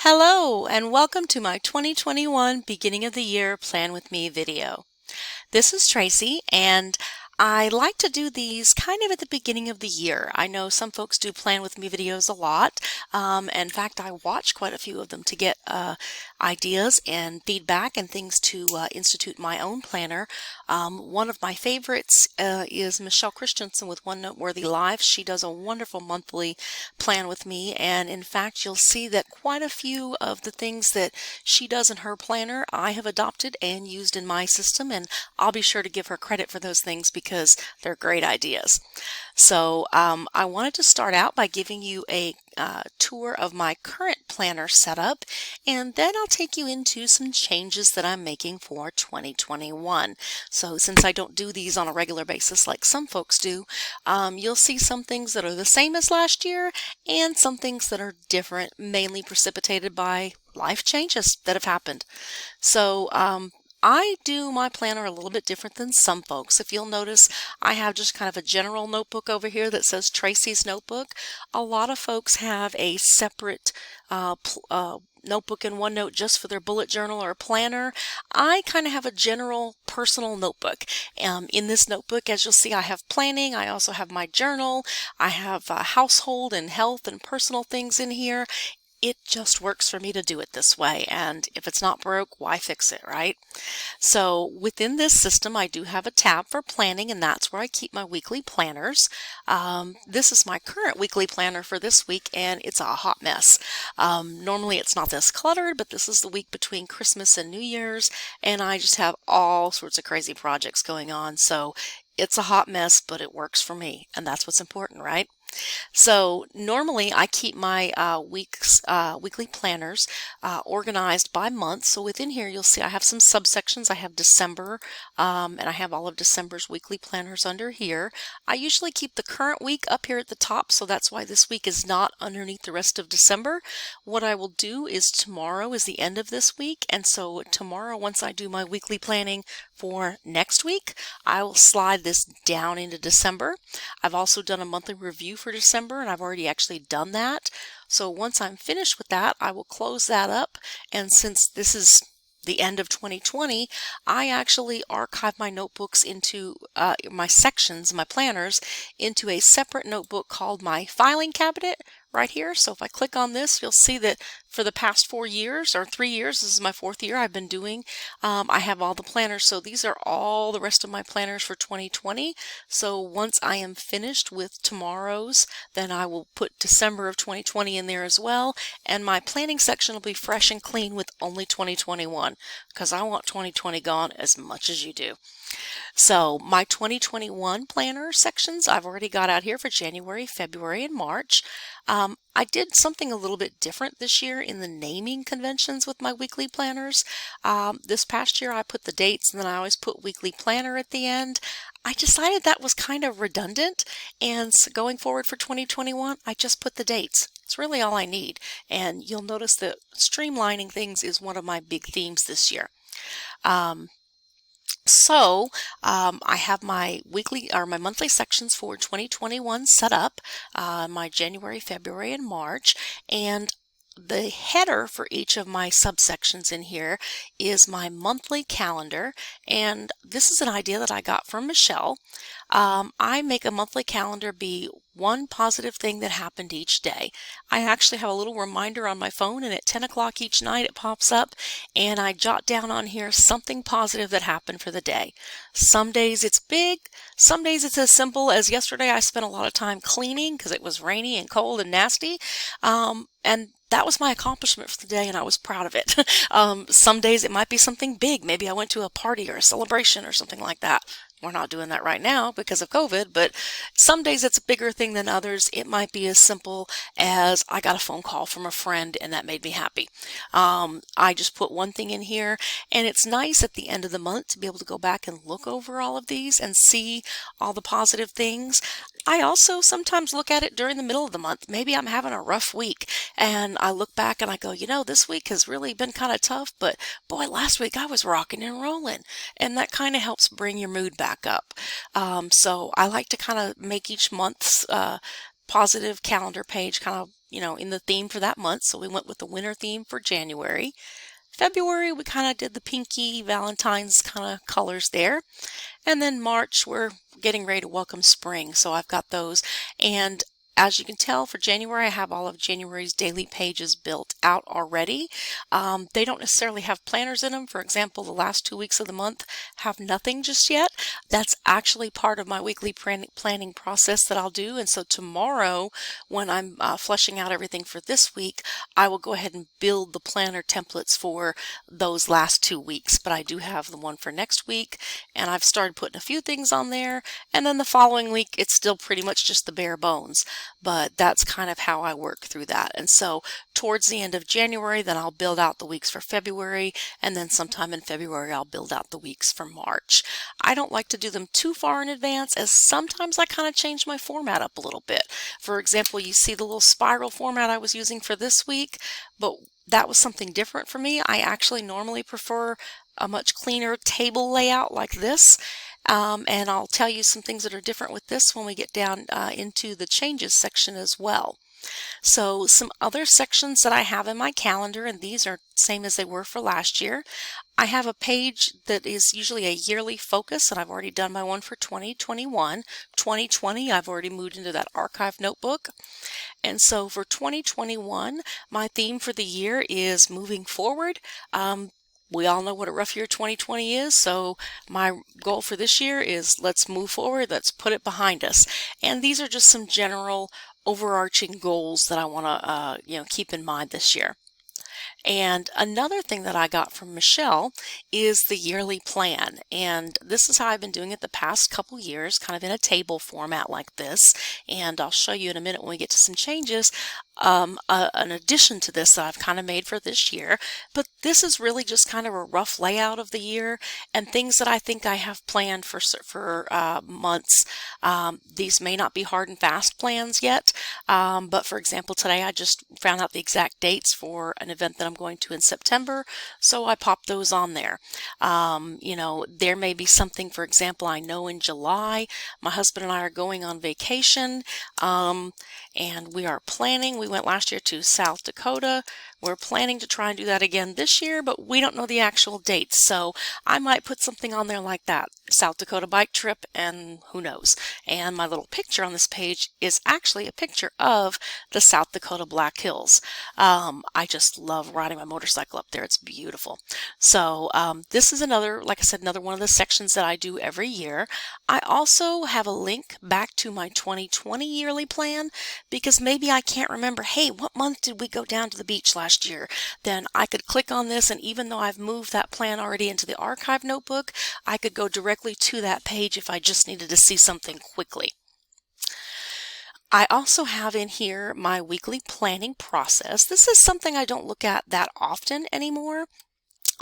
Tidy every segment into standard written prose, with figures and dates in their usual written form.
Hello and welcome to my 2021 beginning of the year plan with me video. This is Tracy and I like to do these kind of at the beginning of the year. I know some folks do plan with me videos a lot. In fact, I watch quite a few of them to get ideas and feedback and things to institute my own planner. One of my favorites is Michelle Christensen with OneNote Live. She does a wonderful monthly plan with me, and in fact, you'll see that quite a few of the things that she does in her planner I have adopted and used in my system, and I'll be sure to give her credit for those things because they're great ideas. So I wanted to start out by giving you a tour of my current planner setup, and then I'll take you into some changes that I'm making for 2021. So since I don't do these on a regular basis like some folks do, you'll see some things that are the same as last year and some things that are different, mainly precipitated by life changes that have happened. So I do my planner a little bit different than some folks. If you'll notice, I have just kind of a general notebook over here that says Tracy's Notebook. A lot of folks have a separate notebook in OneNote just for their bullet journal or planner. I kind of have a general personal notebook. In this notebook, as you'll see, I have planning. I also have my journal. I have household and health and personal things in here. It just works for me to do it this way, and if it's not broke, why fix it, right? So within this system, I do have a tab for planning, and that's where I keep my weekly planners. This is my current weekly planner for this week, and it's a hot mess. Normally it's not this cluttered, but this is the week between Christmas and New Year's, and I just have all sorts of crazy projects going on. So it's a hot mess, but it works for me, and that's what's important, right? So normally I keep my weekly planners organized by month. So within here you'll see I have some subsections. I have December, and I have all of December's weekly planners under here. I usually keep the current week up here at the top, so that's why this week is not underneath the rest of December. What I will do is tomorrow is the end of this week, and so tomorrow, once I do my weekly planning for next week, I will slide this down into December. I've also done a monthly review for December, and I've already actually done that. So once I'm finished with that, I will close that up. And since this is the end of 2020, I actually archive my notebooks into my sections, my planners, into a separate notebook called my filing cabinet right here. So if I click on this, you'll see that for the past 4 years or 3 years, this is my 4th year I've been doing, I have all the planners. So these are all the rest of my planners for 2020. So once I am finished with tomorrow's, then I will put December of 2020 in there as well. And my planning section will be fresh and clean with only 2021 because I want 2020 gone as much as you do. So my 2021 planner sections I've already got out here for January, February, and March. I did something a little bit different this year in the naming conventions with my weekly planners. This past year I put the dates and then I always put weekly planner at the end. I decided that was kind of redundant, and so going forward for 2021, I just put the dates. It's really all I need, and you'll notice that streamlining things is one of my big themes this year. I have my weekly or my monthly sections for 2021 set up, my January, February, and March, and the header for each of my subsections in here is my monthly calendar, and this is an idea that I got from Michelle. I make a monthly calendar be one positive thing that happened each day. I actually have a little reminder on my phone, and at 10 o'clock each night it pops up, and I jot down on here something positive that happened for the day. Some days it's big, some days it's as simple as yesterday I spent a lot of time cleaning because it was rainy and cold and nasty, and that was my accomplishment for the day, and I was proud of it. Some days it might be something big. Maybe I went to a party or a celebration or something like that. We're not doing that right now because of COVID, but some days it's a bigger thing than others. It might be as simple as I got a phone call from a friend and that made me happy. I just put one thing in here, and it's nice at the end of the month to be able to go back and look over all of these and see all the positive things. I also sometimes look at it during the middle of the month. Maybe I'm having a rough week and I look back and I go, you know, this week has really been kind of tough, but boy, last week I was rocking and rolling. And that kind of helps bring your mood back up. So I like to kind of make each month's positive calendar page kind of in the theme for that month. So we went with the winter theme for January. February, we kind of did the pinky Valentine's kind of colors there. And then March, we're getting ready to welcome spring. So I've got those. And as you can tell, for January, I have all of January's daily pages built out already. They don't necessarily have planners in them. For example, the last 2 weeks of the month have nothing just yet. That's actually part of my weekly planning process that I'll do. And so tomorrow, when I'm fleshing out everything for this week, I will go ahead and build the planner templates for those last 2 weeks. But I do have the one for next week, and I've started putting a few things on there. And then the following week, it's still pretty much just the bare bones. But that's kind of how I work through that. And so towards the end of January, then I'll build out the weeks for February, and then sometime in February, I'll build out the weeks for March. I don't like to do them too far in advance, as sometimes I kind of change my format up a little bit. For example, you see the little spiral format I was using for this week, but that was something different for me. I actually normally prefer a much cleaner table layout like this. And I'll tell you some things that are different with this when we get down into the changes section as well. So some other sections that I have in my calendar, and these are same as they were for last year. I have a page that is usually a yearly focus, and I've already done my one for 2021. 2020, I've already moved into that archive notebook. And so for 2021, my theme for the year is moving forward. We all know what a rough year 2020 is, so my goal for this year is let's move forward, let's put it behind us. And these are just some general overarching goals that I want to keep in mind this year. And another thing that I got from Michelle is the yearly plan. And this is how I've been doing it the past couple years, kind of in a table format like this. And I'll show you in a minute when we get to some changes. An addition to this that I've kind of made for this year, but this is really just kind of a rough layout of the year and things that I think I have planned for months. These may not be hard and fast plans yet, but for example, today I just found out the exact dates for an event that I'm going to in September, so I popped those on there. There may be something, for example, I know in July, my husband and I are going on vacation, and we are planning. We went last year to South Dakota. We're planning to try and do that again this year, but we don't know the actual dates. So I might put something on there like that, South Dakota bike trip, and who knows. And my little picture on this page is actually a picture of the South Dakota Black Hills. I just love riding my motorcycle up there. It's beautiful. So this is another, like I said, another one of the sections that I do every year. I also have a link back to my 2020 yearly plan, because maybe I can't remember, hey, what month did we go down to the beach last year? Then I could click on this, and even though I've moved that plan already into the archive notebook, I could go directly to that page if I just needed to see something quickly. I also have in here my weekly planning process. This is something I don't look at that often anymore.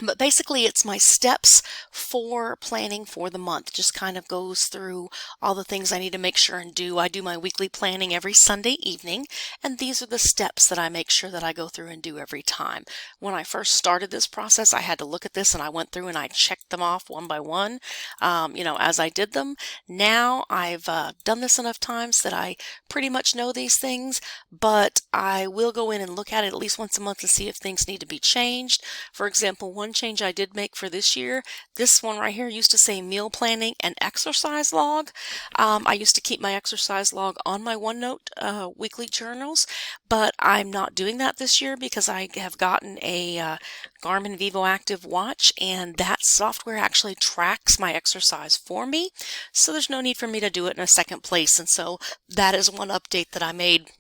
But basically, it's my steps for planning for the month. Just kind of goes through all the things I need to make sure and do. I do my weekly planning every Sunday evening, and these are the steps that I make sure that I go through and do every time. When I first started this process, I had to look at this, and I went through and I checked them off one by one, as I did them. Now I've done this enough times that I pretty much know these things, but I will go in and look at it at least once a month to see if things need to be changed. For example, one change I did make for this year, this one right here used to say meal planning and exercise log. I used to keep my exercise log on my OneNote weekly journals, but I'm not doing that this year because I have gotten a Garmin Vivo Active watch, and that software actually tracks my exercise for me, so there's no need for me to do it in a second place. And so that is one update that I made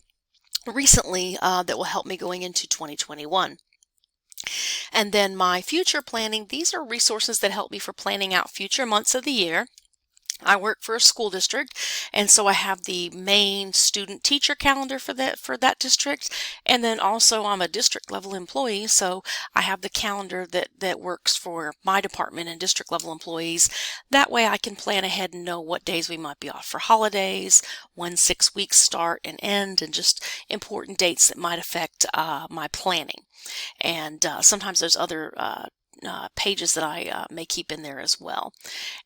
recently that will help me going into 2021. And then my future planning, these are resources that help me for planning out future months of the year. I work for a school district, and so I have the main student teacher calendar for that district, and then also I'm a district level employee, so I have the calendar that works for my department and district level employees. That way I can plan ahead and know what days we might be off for holidays, when 6 weeks start and end, and just important dates that might affect my planning. And sometimes there's other pages that I may keep in there as well.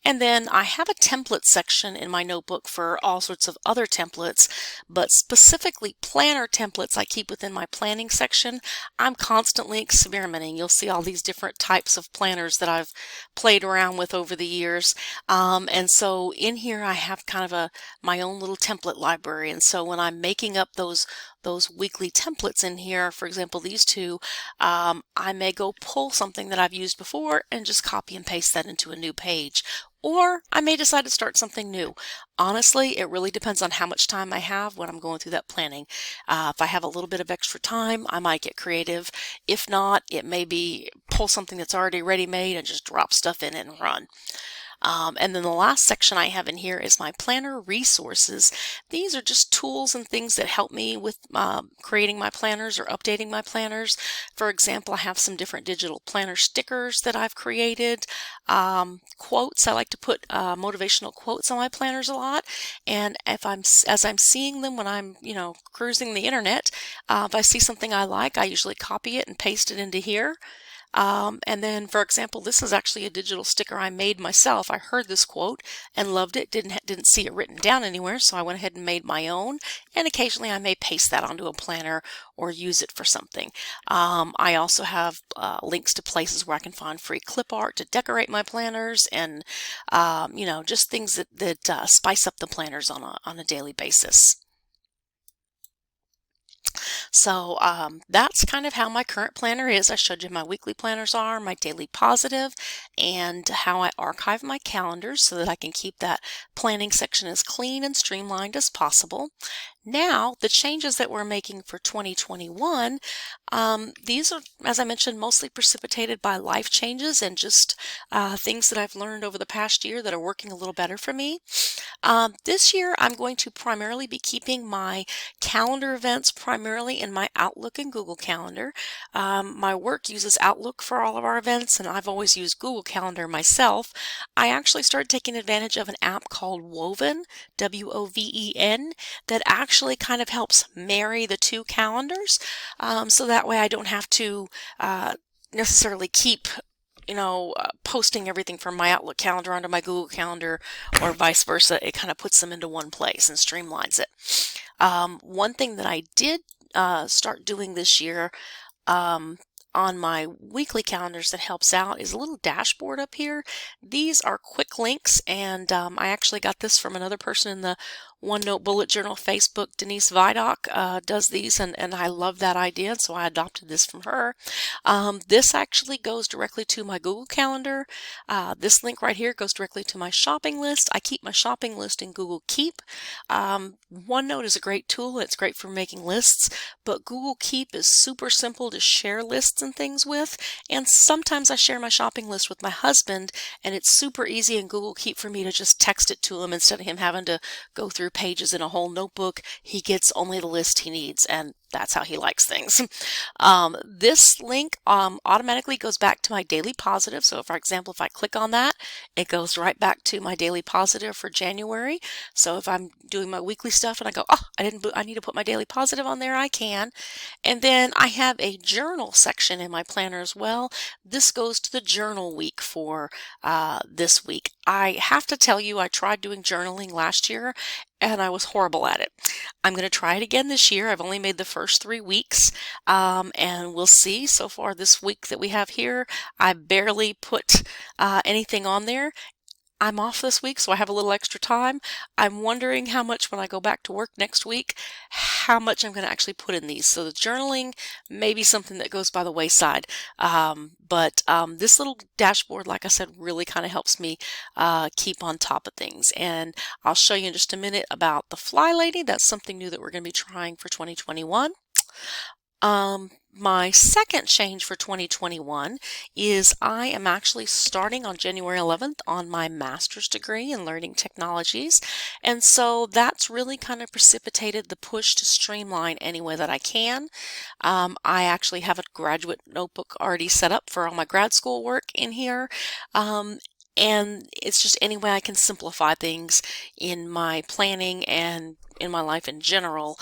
And then I have a template section in my notebook for all sorts of other templates, but specifically planner templates I keep within my planning section. I'm constantly experimenting. You'll see all these different types of planners that I've played around with over the years. And so in here I have kind of my own little template library. And so when I'm making up those weekly templates in here, for example, these two, I may go pull something that I've used before and just copy and paste that into a new page. Or I may decide to start something new. Honestly, it really depends on how much time I have when I'm going through that planning. If I have a little bit of extra time, I might get creative. If not, it may be pull something that's already ready-made and just drop stuff in it and run. And then the last section I have in here is my planner resources. These are just tools and things that help me with creating my planners or updating my planners. For example, I have some different digital planner stickers that I've created. Quotes, I like to put motivational quotes on my planners a lot. And as I'm seeing them when I'm, cruising the internet, if I see something I like, I usually copy it and paste it into here. And then, for example, this is actually a digital sticker I made myself. I heard this quote and loved it. Didn't see it written down anywhere, so I went ahead and made my own. And occasionally I may paste that onto a planner or use it for something. I also have links to places where I can find free clip art to decorate my planners, and just things that spice up the planners on a daily basis. So that's kind of how my current planner is. I showed you my weekly planners are, my daily positive, and how I archive my calendars so that I can keep that planning section as clean and streamlined as possible. Now, the changes that we're making for 2021, these are, as I mentioned, mostly precipitated by life changes and just things that I've learned over the past year that are working a little better for me. This year, I'm going to primarily be keeping my calendar events primarily in my Outlook and Google Calendar. My work uses Outlook for all of our events, and I've always used Google Calendar myself. I actually started taking advantage of an app called Woven, W-O-V-E-N, that actually kind of helps marry the two calendars, so that way I don't have to necessarily keep posting everything from my Outlook calendar onto my Google Calendar or vice versa. It kind of puts them into one place and streamlines it. One thing that I did start doing this year on my weekly calendars that helps out is a little dashboard up here. These are quick links, and I actually got this from another person in the OneNote Bullet Journal Facebook. Denise Vidoc does these, and I love that idea, so I adopted this from her. This actually goes directly to my Google Calendar. This link right here goes directly to my shopping list. I keep my shopping list in Google Keep. OneNote is a great tool. It's great for making lists, but Google Keep is super simple to share lists and things with, and sometimes I share my shopping list with my husband, and it's super easy in Google Keep for me to just text it to him instead of him having to go through pages in a whole notebook. He gets only the list he needs, and that's how he likes things. This link automatically goes back to my daily positive. So, for example, if I click on that, it goes right back to my daily positive for January. So if I'm doing my weekly stuff and I go, oh, I need to put my daily positive on there, I can. And then I have a journal section in my planner as well. This goes to the journal week for this week. I have to tell you, I tried doing journaling last year and I was horrible at it. I'm going to try it again this year. I've only made the first 3 weeks, and we'll see. So far this week that we have here, I barely put anything on there. I'm off this week, so I have a little extra time. I'm wondering how much when I go back to work next week, how much I'm going to actually put in these. So the journaling may be something that goes by the wayside. But this little dashboard, like I said, really kind of helps me keep on top of things. And I'll show you in just a minute about the Fly Lady. That's something new that we're going to be trying for 2021. My second change for 2021 is I am actually starting on January 11th on my master's degree in learning technologies. And so that's really kind of precipitated the push to streamline any way that I can. I actually have a graduate notebook already set up for all my grad school work in here. And it's just any way I can simplify things in my planning and in my life in general.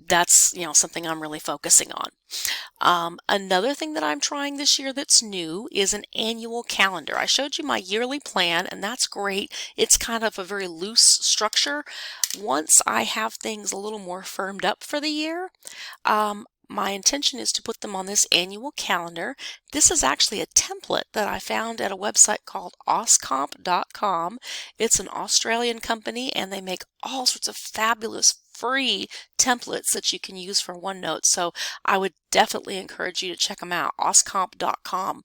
that's, something I'm really focusing on. Another thing that I'm trying this year that's new is an annual calendar. I showed you my yearly plan, and that's great. It's kind of a very loose structure. Once I have things a little more firmed up for the year, my intention is to put them on this annual calendar. This is actually a template that I found at a website called oscomp.com. It's an Australian company, and they make all sorts of fabulous free templates that you can use for OneNote. So I would definitely encourage you to check them out, oscomp.com.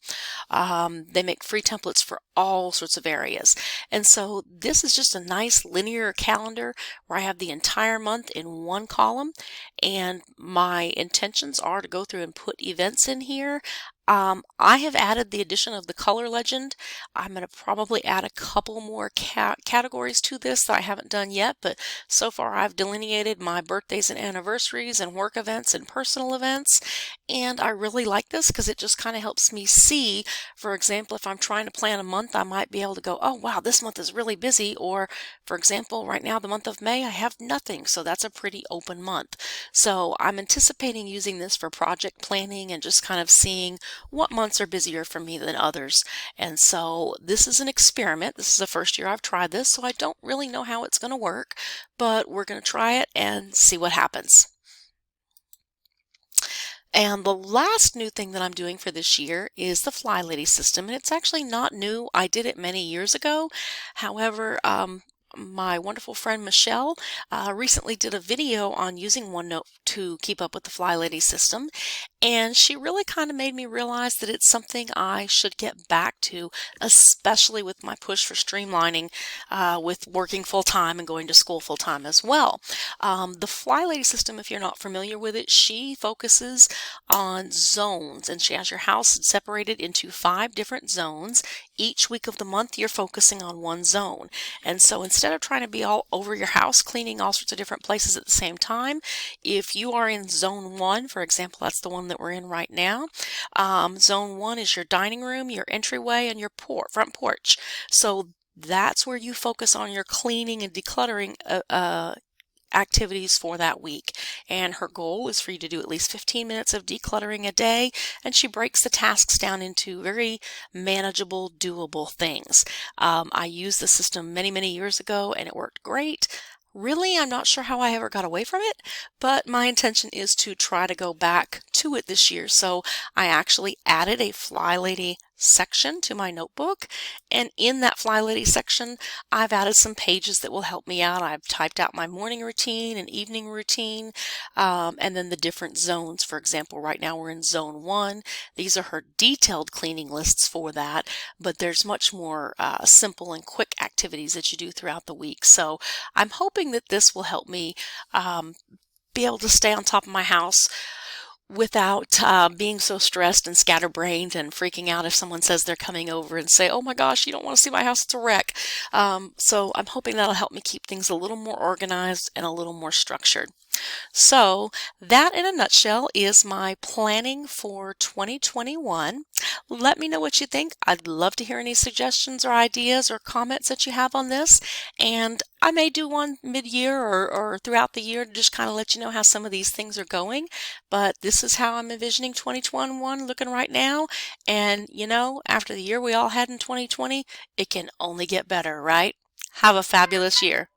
They make free templates for all sorts of areas. And so this is just a nice linear calendar where I have the entire month in one column, and my intentions are to go through and put events in here. I have added the addition of the color legend. I'm going to probably add a couple more categories to this that I haven't done yet, but so far I've delineated my birthdays and anniversaries and work events and personal events, and I really like this because it just kind of helps me see, for example, if I'm trying to plan a month, I might be able to go, oh wow, this month is really busy, or for example, right now the month of May, I have nothing, so that's a pretty open month. So I'm anticipating using this for project planning and just kind of seeing what months are busier for me than others. And so this is an experiment. This is the first year I've tried this, so I don't really know how it's going to work, but we're going to try it and see what happens. And the last new thing that I'm doing for this year is the Fly Lady system. And it's actually not new. I did it many years ago. However, my wonderful friend Michelle recently did a video on using OneNote to keep up with the Fly Lady system, and she really kind of made me realize that it's something I should get back to, especially with my push for streamlining with working full-time and going to school full-time as well. The Fly Lady system, if you're not familiar with it, she focuses on zones, and she has your house separated into 5 different zones. Each week of the month you're focusing on one zone, and so instead of trying to be all over your house cleaning all sorts of different places at the same time, if you are in zone 1, for example, that's the one that we're in right now. Zone 1 is your dining room, your entryway, and your front porch. So that's where you focus on your cleaning and decluttering activities for that week. And her goal is for you to do at least 15 minutes of decluttering a day, and she breaks the tasks down into very manageable, doable things. I used the system many, many years ago, and it worked great. Really, I'm not sure how I ever got away from it, but my intention is to try to go back to it this year. So I actually added a Fly Lady section to my notebook, and in that Fly Lady section I've added some pages that will help me out. I've typed out my morning routine and evening routine, and then the different zones. For example, right now we're in zone 1. These are her detailed cleaning lists for that, but there's much more simple and quick activities that you do throughout the week. So I'm hoping that this will help me be able to stay on top of my house without being so stressed and scatterbrained and freaking out if someone says they're coming over and say, oh my gosh, you don't want to see my house, it's a wreck. So I'm hoping that'll help me keep things a little more organized and a little more structured. So that in a nutshell is my planning for 2021. Let me know what you think. I'd love to hear any suggestions or ideas or comments that you have on this. And I may do one mid-year or throughout the year to just kind of let you know how some of these things are going. But this is how I'm envisioning 2021 looking right now. And after the year we all had in 2020, it can only get better, right? Have a fabulous year.